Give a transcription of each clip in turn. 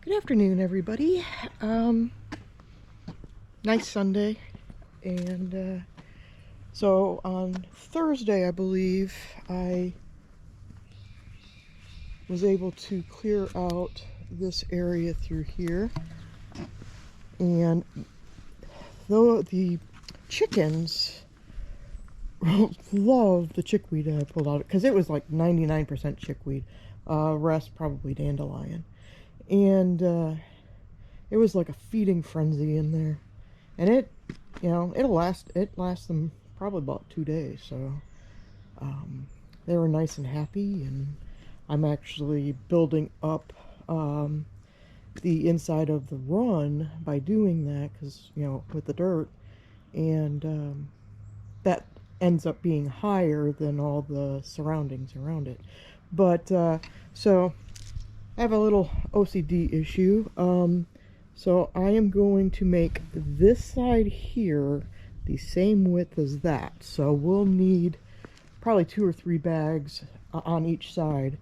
Good afternoon, everybody. Nice Sunday, and so on Thursday, I believe, I was able to clear out this area through here, and though the chickens love the chickweed that I pulled out, because it was like 99% chickweed, rest probably dandelion, and it was like a feeding frenzy in there. And it lasts them probably about 2 days. So they were nice and happy, and I'm actually building up the inside of the run by doing that, because with the dirt, and that ends up being higher than all the surroundings around it. But so I have a little OCD issue. So I am going to make this side here the same width as that. So we'll need probably 2 or 3 bags on each side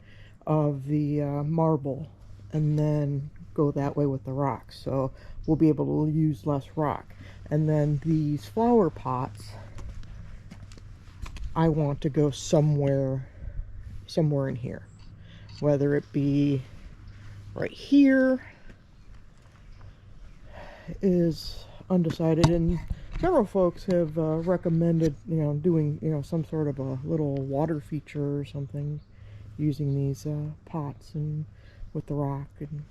of the marble, and then go that way with the rock. So we'll be able to use less rock. And then these flower pots, I want to go somewhere in here. Whether it be right here is undecided, and several folks have recommended doing some sort of a little water feature or something using these pots and with the rock, and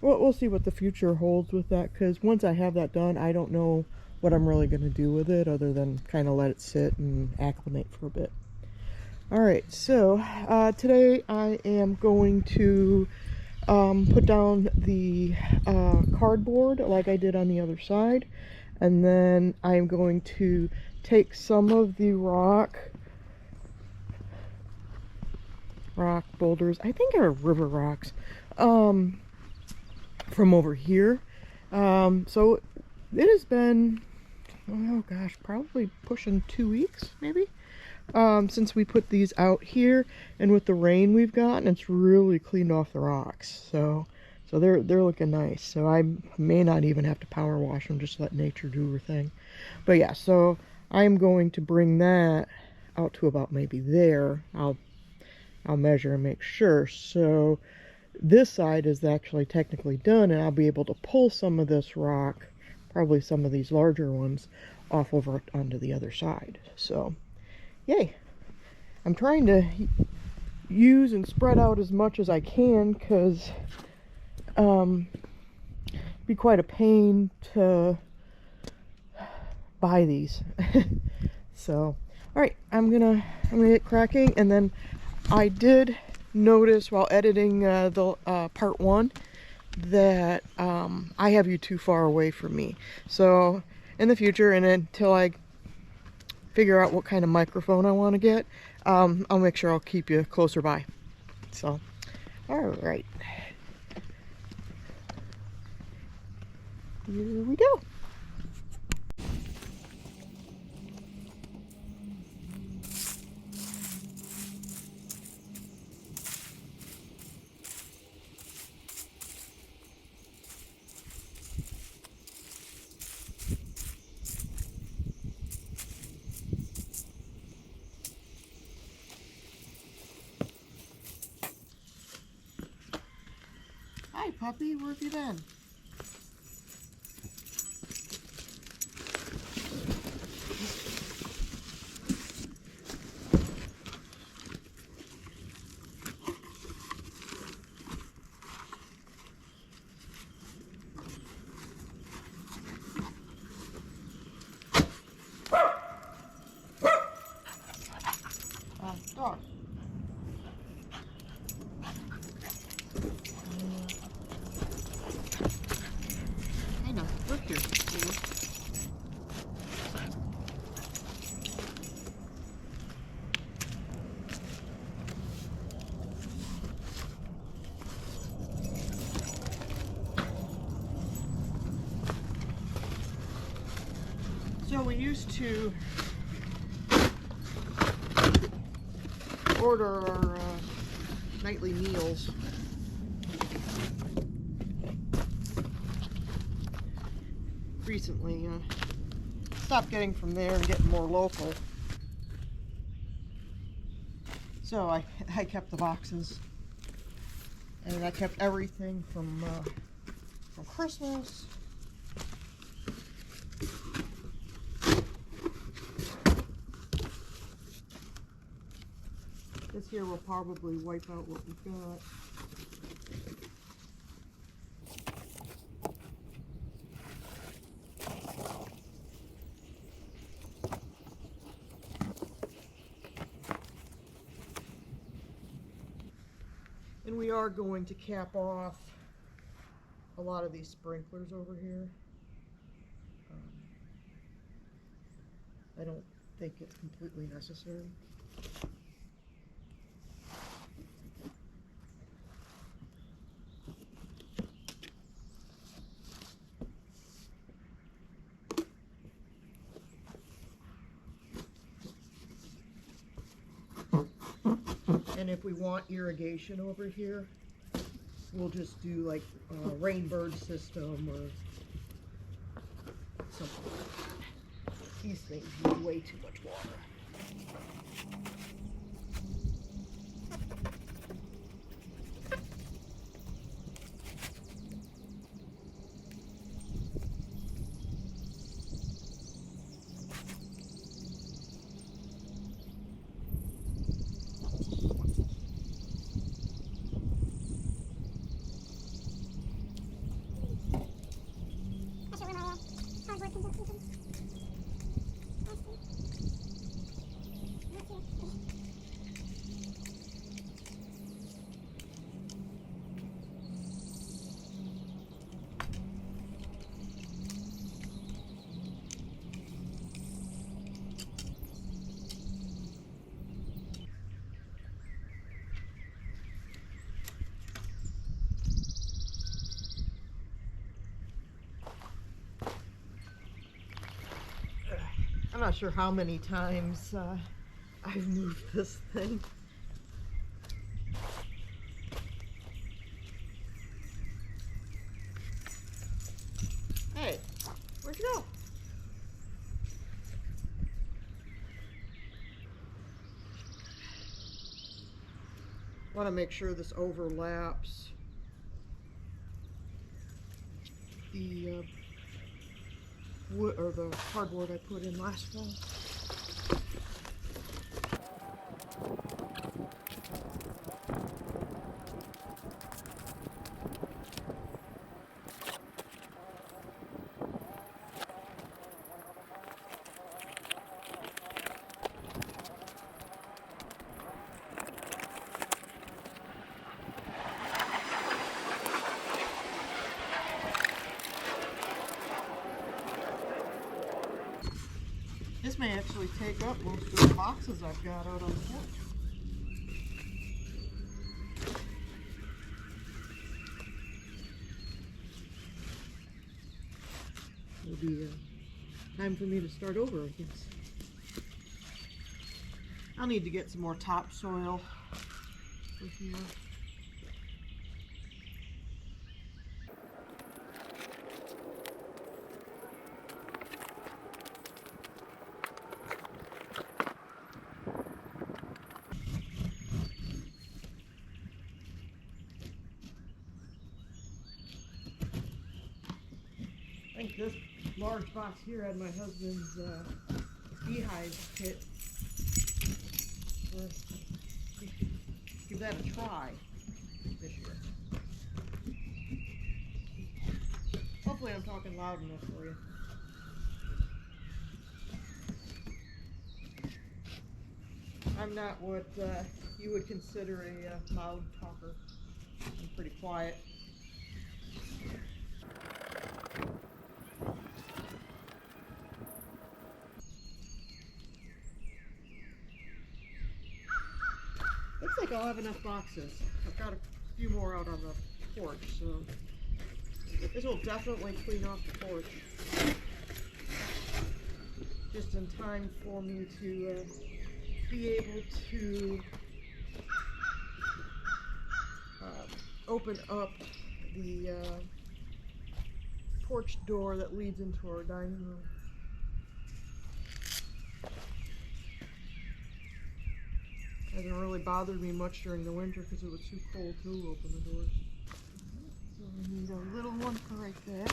we'll see what the future holds with that, because once I have that done, I don't know what I'm really going to do with it other than kind of let it sit and acclimate for a bit. Alright, so today I am going to put down the cardboard like I did on the other side, and then I'm going to take some of the rock boulders, I think are river rocks, from over here. So it has been, oh gosh, probably pushing 2 weeks maybe, since we put these out here, and with the rain we've gotten, it's really cleaned off the rocks. So they're looking nice. So I may not even have to power wash them, just let nature do her thing. But yeah, so I'm going to bring that out to about maybe there. I'll measure and make sure. So this side is actually technically done, and I'll be able to pull some of this rock, probably some of these larger ones, off over onto the other side. So yay. I'm trying to use and spread out as much as I can, because it'd be quite a pain to buy these. So alright, I'm gonna get cracking. And then I did notice while editing the part 1 that I have you too far away from me. So in the future, and until I figure out what kind of microphone I want to get, I'll make sure I'll keep you closer by. So, alright. Here we go. Hi, puppy. Where have you been? Dog. I know. Look here. So we used to order our nightly meals recently stopped getting from there and getting more local. So I kept the boxes, and I kept everything from Christmas. This here will probably wipe out what we've got. And we are going to cap off a lot of these sprinklers over here. I don't think it's completely necessary. And if we want irrigation over here, we'll just do like a rainbird system or something like that. These things need way too much water. I'm not sure how many times I've moved this thing. Hey, where'd you go? Want to make sure this overlaps the wood or the cardboard I put in last fall. This may actually take up most of the boxes I've got out on the porch. It'll be time for me to start over, I guess. I'll need to get some more topsoil for here. I think this large box here had my husband's beehive kit. Give that a try this year. Hopefully I'm talking loud enough for you. I'm not what you would consider a loud talker. I'm pretty quiet. Looks like I'll have enough boxes. I've got a few more out on the porch, so this will definitely clean off the porch. Just in time for me to be able to open up the porch door that leads into our dining room. Hasn't really bothered me much during the winter because it was too cold to open the doors. So we need a little one for right there.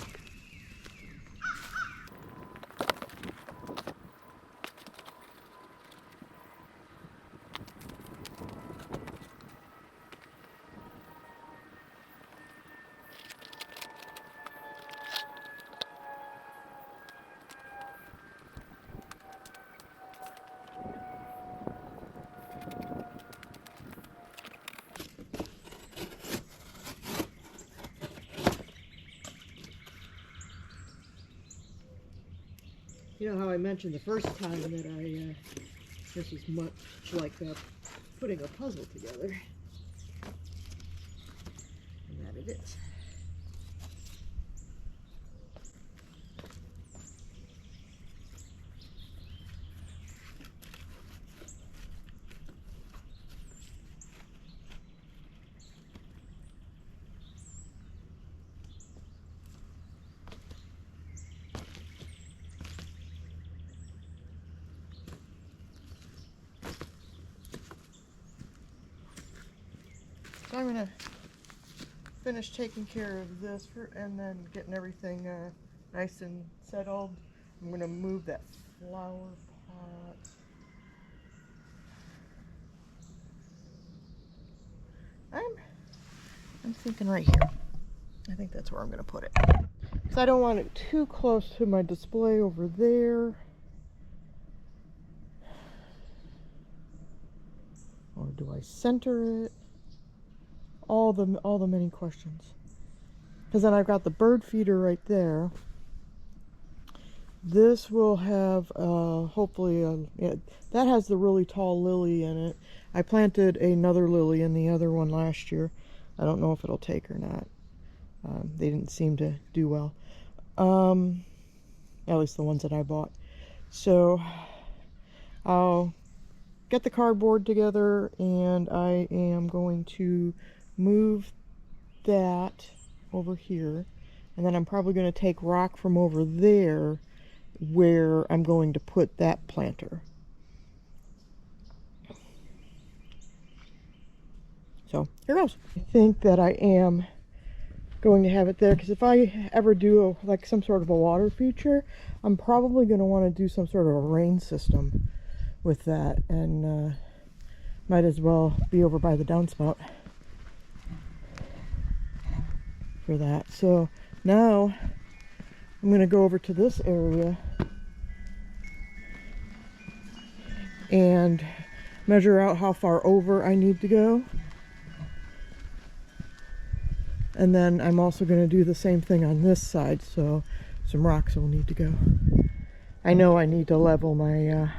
You know how I mentioned the first time that this was much like putting a puzzle together. And that it is. So I'm gonna finish taking care of this and then getting everything nice and settled. I'm gonna move that flower pot. I'm thinking right here. I think that's where I'm gonna put it. Because I don't want it too close to my display over there. Or do I center it? All the many questions. Because then I've got the bird feeder right there. This will have hopefully that has the really tall lily in it. I planted another lily in the other one last year. I don't know if it'll take or not. They didn't seem to do well. At least the ones that I bought. So I'll get the cardboard together and I am going to move that over here, and then I'm probably going to take rock from over there where I'm going to put that planter. So here goes. I think that I am going to have it there because if I ever do like some sort of a water feature, I'm probably going to want to do some sort of a rain system with that, and might as well be over by the downspout for that. So now I'm going to go over to this area and measure out how far over I need to go. And then I'm also going to do the same thing on this side, so some rocks will need to go. I know I need to level my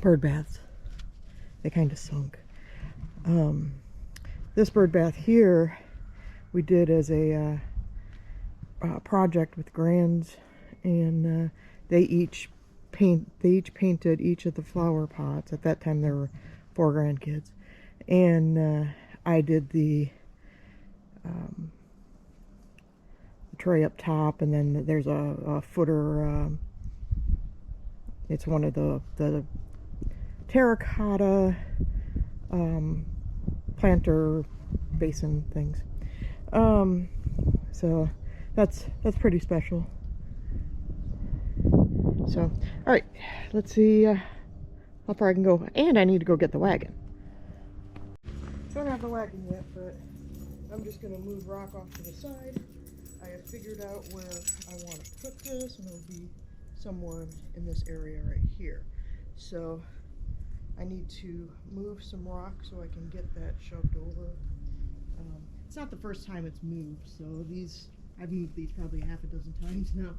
bird baths. They kind of sunk. This bird bath here we did as a project with Grands, and they each painted each of the flower pots. At that time there were 4 grandkids, and I did the tray up top, and then there's a footer. It's one of the terracotta planter basin things. So that's pretty special. So, all right, let's see how far I can go. And I need to go get the wagon. Don't have the wagon yet, but I'm just gonna move rock off to the side. I have figured out where I want to put this, and it'll be somewhere in this area right here. So I need to move some rock so I can get that shoved over. It's not the first time it's moved, so I've moved these probably half a dozen times now.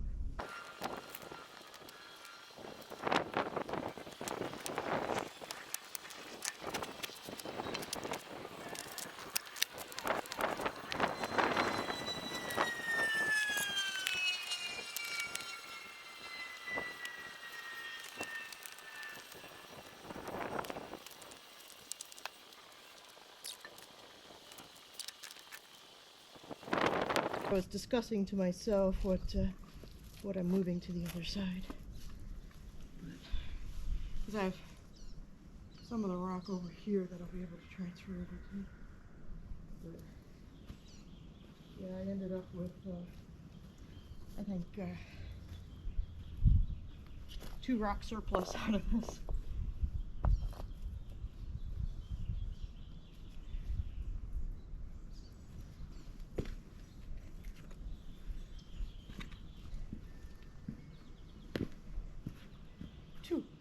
I was discussing to myself what I'm moving to the other side. Because I have some of the rock over here that I'll be able to transfer over to. But yeah, I ended up with, I think, 2 rock surplus out of this.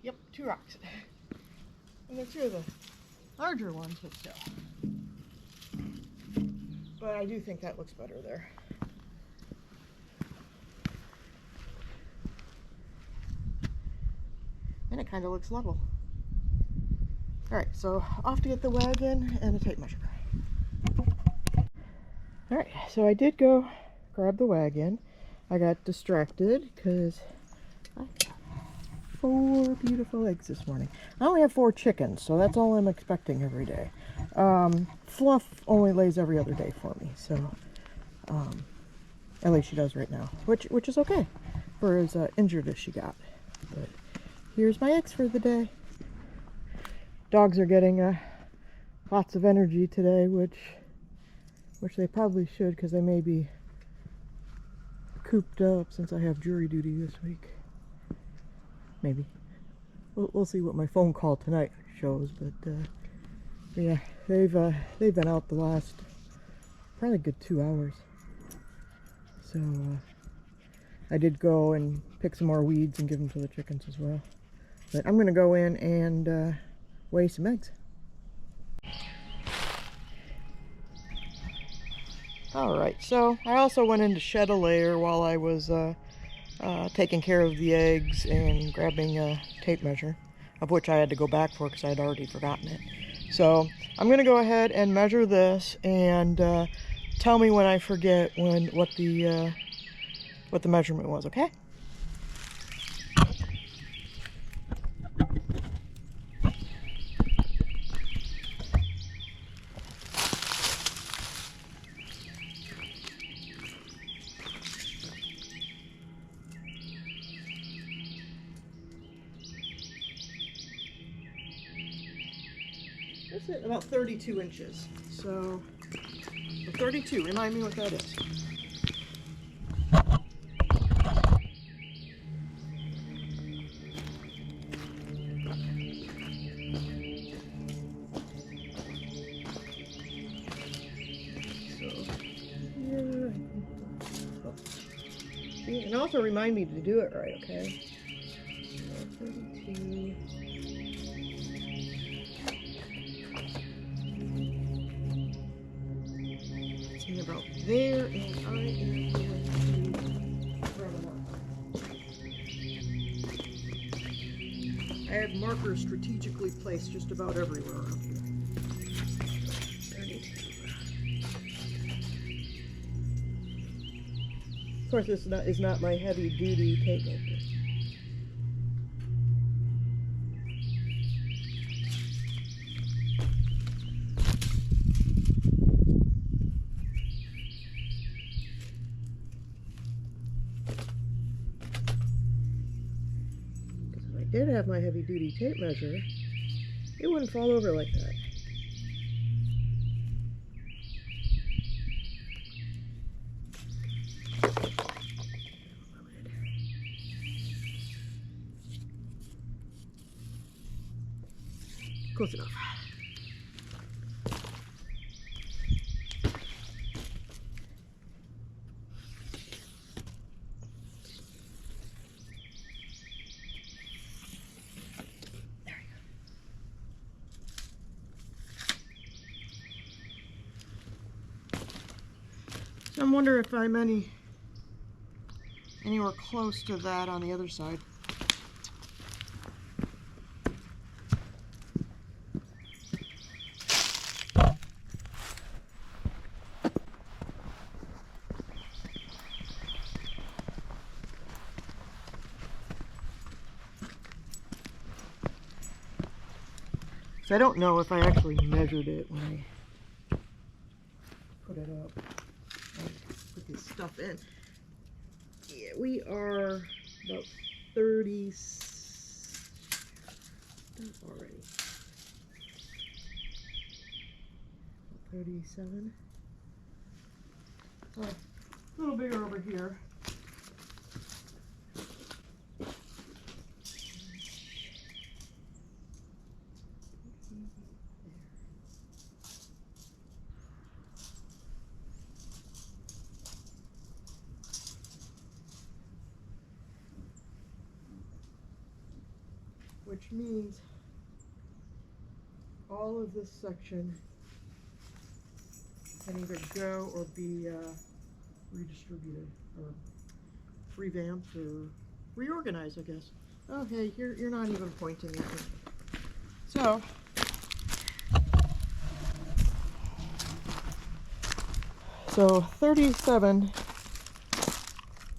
Yep, 2 rocks. And they're 2 of the larger ones, but still. But I do think that looks better there. And it kind of looks level. Alright, so off to get the wagon and a tape measure. Alright, so I did go grab the wagon. I got distracted because I got 4 beautiful eggs this morning. I only have 4 chickens, so that's all I'm expecting every day. Fluff only lays every other day for me, so at least she does right now, which is okay for as injured as she got. But here's my eggs for the day. Dogs are getting lots of energy today, which they probably should, because they may be cooped up since I have jury duty this week. Maybe. We'll see what my phone call tonight shows, but yeah, they've been out the last probably good 2 hours. So I did go and pick some more weeds and give them to the chickens as well. But I'm gonna go in and weigh some eggs. Alright, so I also went in to shed a layer while I was taking care of the eggs and grabbing a tape measure, of which I had to go back for because I had already forgotten it. So I'm going to go ahead and measure this and tell me when I forget what the measurement was, okay? That's it, about 32 inches. So 32, remind me what that is. And also remind me to do it right, okay? So 32. See about there, and I am going to grab it up. I have markers strategically placed just about everywhere around here. 32. Of course, this is not my heavy-duty tape measure. Because if I did have my heavy-duty tape measure, it wouldn't fall over like that. Close enough. There we go. So I'm wondering if I'm anywhere close to that on the other side. I don't know if I actually measured it when I put it up. I put these stuff in. Yeah, we are about 30 already. 37. So a little bigger over here. Which means all of this section can either go or be redistributed or revamped or reorganized, I guess. Oh, hey, you're not even pointing at me. So 37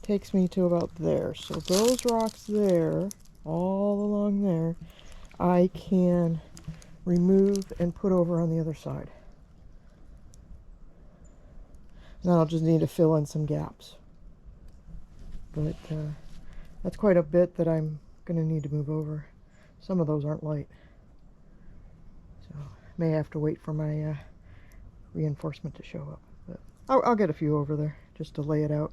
takes me to about there. So those rocks there, all along there, I can remove and put over on the other side. Now I'll just need to fill in some gaps. But that's quite a bit that I'm going to need to move over. Some of those aren't light. So may have to wait for my reinforcement to show up. But I'll get a few over there just to lay it out.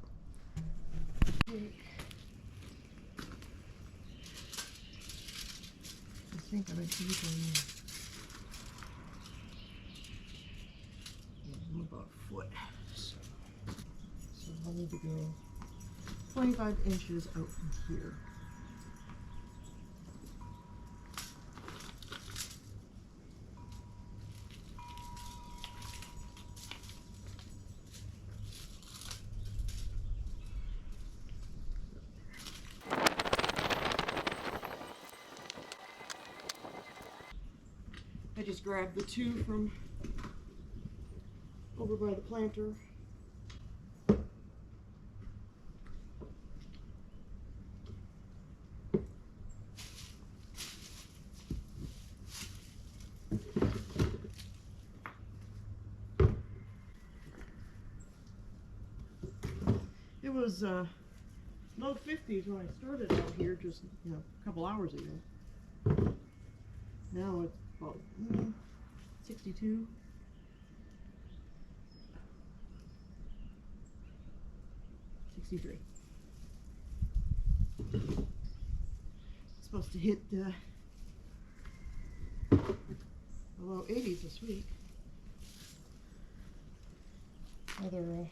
I think I might use them about a foot. So I'll need to go 25 inches out from here. I just grabbed the two from over by the planter. It was low 50s when I started out here just a couple hours ago. Now it's about 62. It's supposed to hit the low 80s this week. Another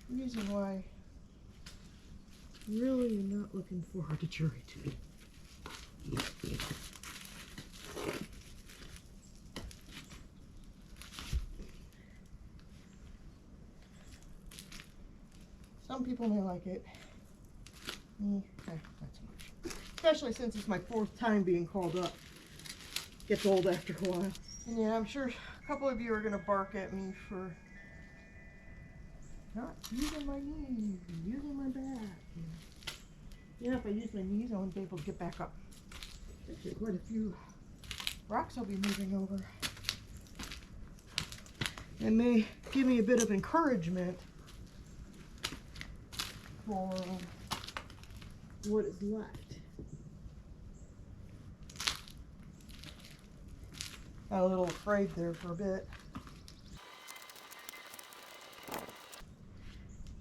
reason why I really am not looking forward to jury duty. Some people may like it. Me, not so much. Especially since it's my 4th time being called up. Gets old after a while. And yeah, I'm sure a couple of you are going to bark at me for not using my knees and using my back. Yeah, if I use my knees, I won't be able to get back up. Actually, quite a few rocks I'll be moving over. And may give me a bit of encouragement for what is left. Got a little afraid there for a bit.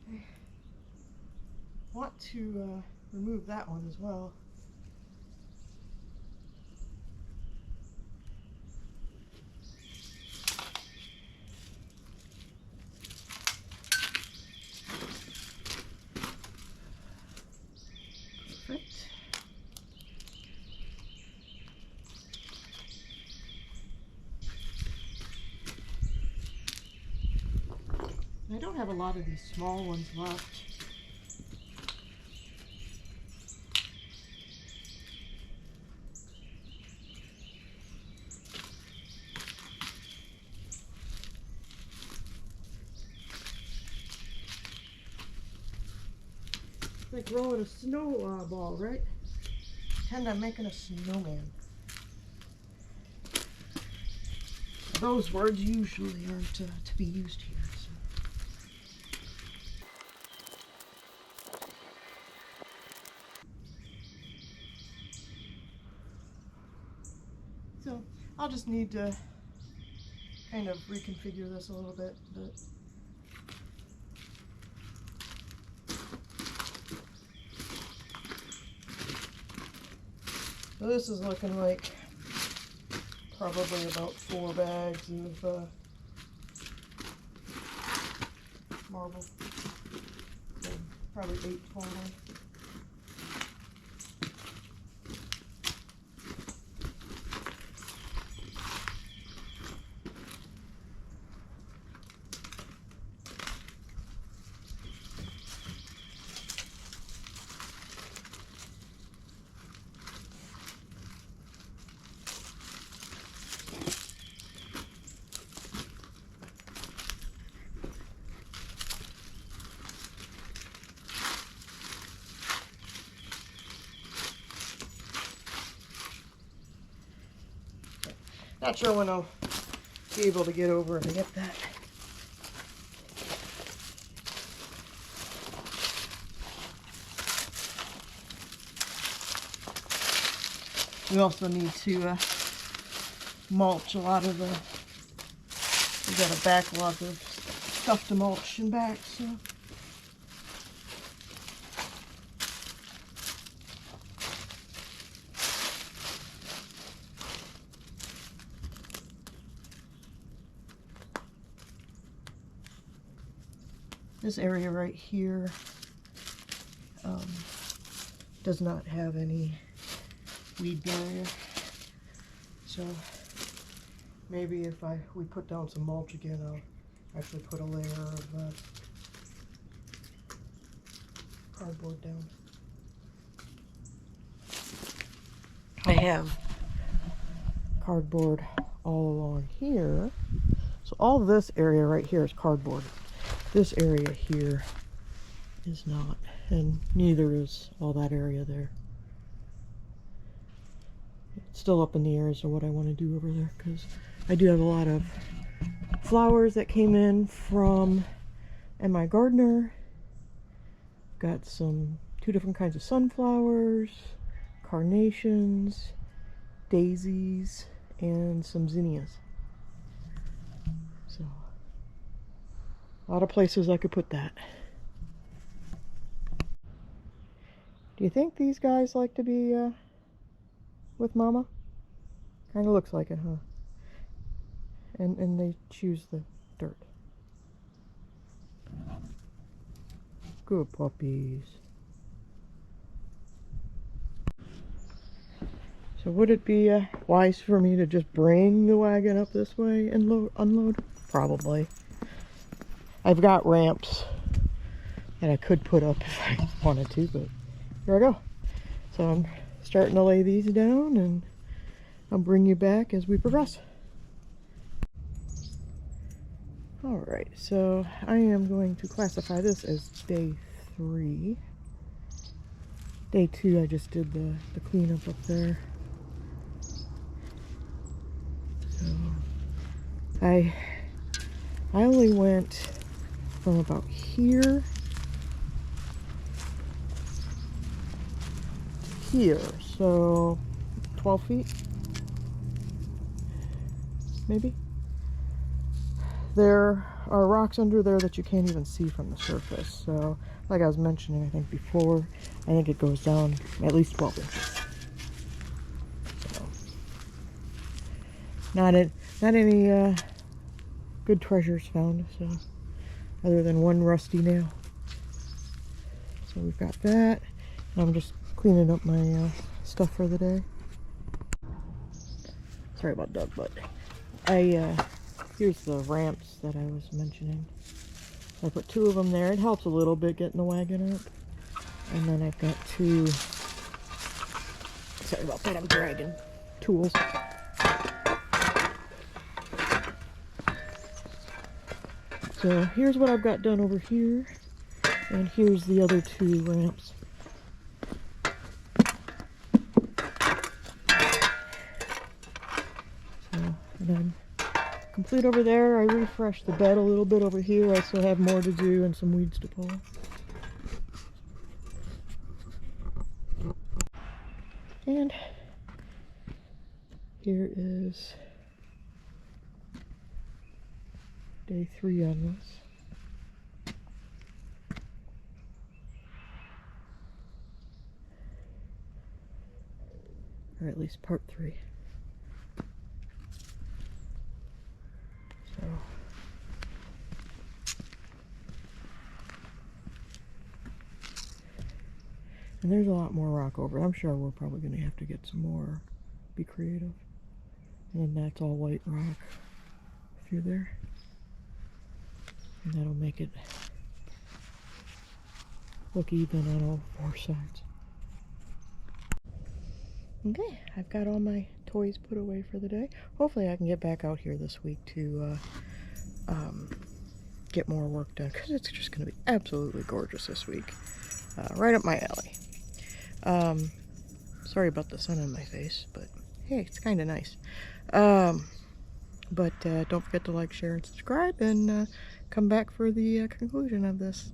I want to remove that one as well. Perfect. I don't have a lot of these small ones left. It's like rolling a snowball, right? Pretend I'm making a snowman. Those words usually aren't to be used here. So. So I'll just need to kind of reconfigure this a little bit. But so this is looking like probably about 4 bags of marble. So probably 8 total. Not sure when I'll be able to get over and get that. We also need to mulch a lot of the, we've got a backlog of stuff to mulch and back, so. This area right here does not have any weed barrier, so maybe if we put down some mulch again, I'll actually put a layer of cardboard down. I have cardboard all along here, so all this area right here is cardboard. This area here is not, and neither is all that area there. It's still up in the air as to what I want to do over there, because I do have a lot of flowers that came in from my gardener. Got 2 different kinds of sunflowers, carnations, daisies, and some zinnias. So a lot of places I could put that. Do you think these guys like to be with Mama? Kind of looks like it, huh? And they choose the dirt. Good puppies. So would it be wise for me to just bring the wagon up this way and unload? Probably. I've got ramps that I could put up if I wanted to, but here I go. So I'm starting to lay these down, and I'll bring you back as we progress. Alright, so I am going to classify this as day 3. Day 2 I just did the cleanup up there. So I only went from about here to here, so 12 feet maybe. There are rocks under there that you can't even see from the surface, so like I was mentioning I think before, I think it goes down at least 12 inches. So not any good treasures found, so other than one rusty nail. So we've got that. I'm just cleaning up my stuff for the day. Sorry about that, but here's the ramps that I was mentioning. I put 2 of them there. It helps a little bit getting the wagon up. And then I've got 2, sorry about that, I'm dragging tools. So here's what I've got done over here, and here's the other 2 ramps. So, and I'm complete over there. I refreshed the bed a little bit over here. I still have more to do and some weeds to pull. And Here is day 3 on this. Or at least part 3. So and there's a lot more rock over. I'm sure we're probably going to have to get some more, be creative. And then that's all white rock through there. And that'll make it look even on all 4 sides. Okay, I've got all my toys put away for the day. Hopefully I can get back out here this week to get more work done, because it's just going to be absolutely gorgeous this week. Right up my alley. Sorry about the sun on my face, but hey, it's kind of nice. But don't forget to like, share, and subscribe, and come back for the conclusion of this.